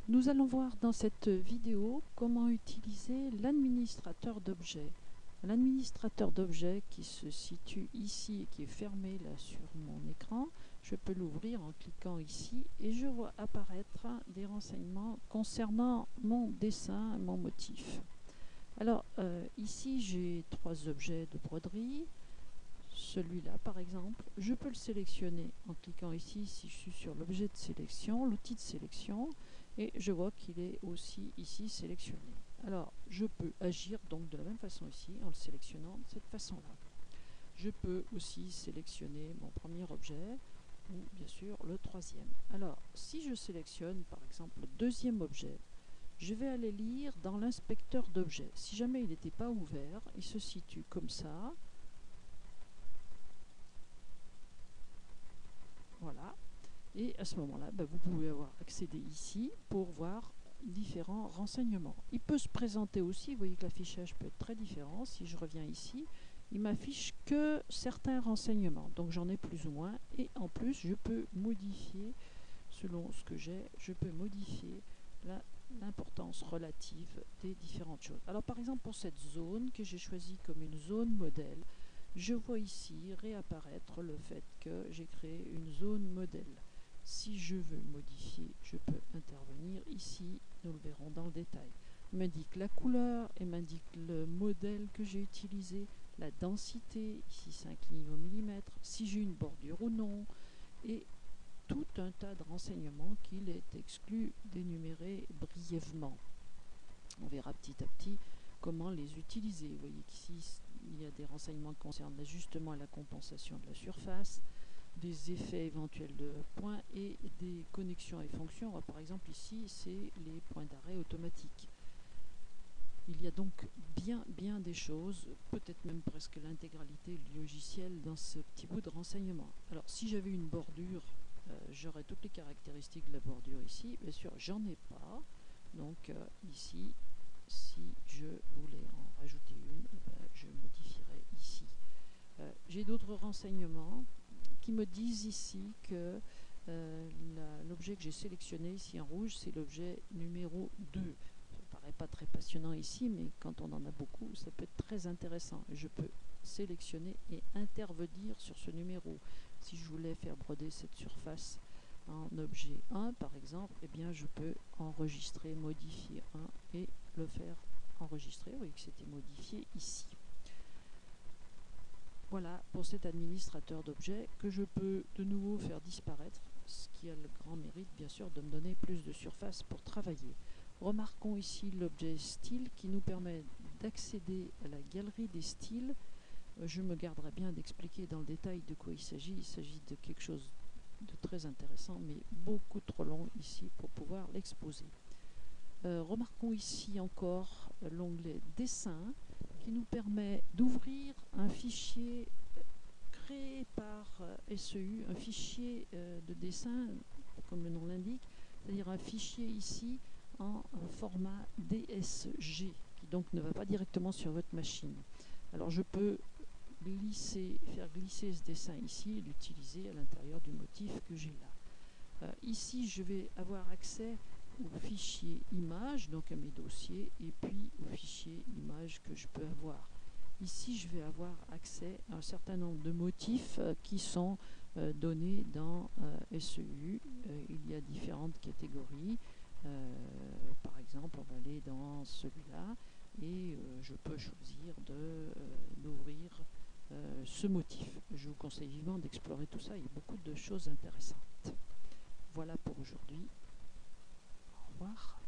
Nous allons voir dans cette vidéo comment utiliser l'administrateur d'objets. L'administrateur d'objets qui se situe ici et qui est fermé là sur mon écran, je peux l'ouvrir en cliquant ici et je vois apparaître des renseignements concernant mon dessin, mon motif. Alors ici j'ai 3 objets de broderie. Celui-là par exemple, je peux le sélectionner en cliquant ici si je suis sur l'objet de sélection, l'outil de sélection, et je vois qu'il est aussi ici sélectionné. Alors je peux agir donc de la même façon ici en le sélectionnant de cette façon-là. Je peux aussi sélectionner mon premier objet ou bien sûr le troisième. Alors si je sélectionne par exemple le deuxième objet, je vais aller lire dans l'inspecteur d'objets. Si jamais il n'était pas ouvert, il se situe comme ça. Voilà. Et à ce moment-là, vous pouvez avoir accédé ici pour voir différents renseignements. Il peut se présenter aussi, vous voyez que l'affichage peut être très différent. Si je reviens ici, il m'affiche que certains renseignements. Donc j'en ai plus ou moins. Et en plus, je peux modifier, selon ce que j'ai, je peux modifier l'importance relative des différentes choses. Alors par exemple, pour cette zone que j'ai choisie comme une zone modèle, je vois ici réapparaître le fait que j'ai créé une zone modèle. Si je veux modifier, je peux intervenir ici, nous le verrons dans le détail. Il m'indique la couleur et m'indique le modèle que j'ai utilisé, la densité, ici 5 lignes au millimètre, si j'ai une bordure ou non, et tout un tas de renseignements qu'il est exclu d'énumérer brièvement. On verra petit à petit comment les utiliser. Vous voyez qu'ici, il y a des renseignements qui concernent l'ajustement et la compensation de la surface, des effets éventuels de points et des connexions et fonctions. Par exemple ici, c'est les points d'arrêt automatiques. Il y a donc bien des choses, peut-être même presque l'intégralité du logiciel dans ce petit bout de renseignement. Alors si j'avais une bordure, j'aurais toutes les caractéristiques de la bordure ici. Bien sûr, j'en ai pas. Donc ici, si je voulais en rajouter une, je modifierais ici. J'ai d'autres renseignements qui me disent ici que l'objet que j'ai sélectionné ici en rouge, c'est l'objet numéro 2. Ça ne paraît pas très passionnant ici, mais quand on en a beaucoup, ça peut être très intéressant. Je peux sélectionner et intervenir sur ce numéro. Si je voulais faire broder cette surface en objet 1 par exemple, eh bien je peux enregistrer, modifier 1 et le faire enregistrer. Vous voyez que c'était modifié ici. Voilà pour cet administrateur d'objets que je peux de nouveau faire disparaître, ce qui a le grand mérite bien sûr de me donner plus de surface pour travailler. Remarquons ici l'objet style qui nous permet d'accéder à la galerie des styles. Je me garderai bien d'expliquer dans le détail de quoi il s'agit. Il s'agit de quelque chose de très intéressant mais beaucoup trop long ici pour pouvoir l'exposer. Remarquons ici encore l'onglet dessin qui nous permet d'ouvrir un fichier créé par SEU, un fichier de dessin comme le nom l'indique, c'est-à-dire un fichier ici en format DSG qui donc ne va pas directement sur votre machine. Alors je peux faire glisser ce dessin ici et l'utiliser à l'intérieur du motif que j'ai là. Ici je vais avoir accès au fichier image, donc à mes dossiers, et puis au fichier image que je peux avoir. Ici, je vais avoir accès à un certain nombre de motifs qui sont donnés dans SEU. Il y a différentes catégories. Par exemple, on va aller dans celui-là et je peux choisir d'ouvrir ce motif. Je vous conseille vivement d'explorer tout ça. Il y a beaucoup de choses intéressantes. Voilà pour aujourd'hui. Au revoir.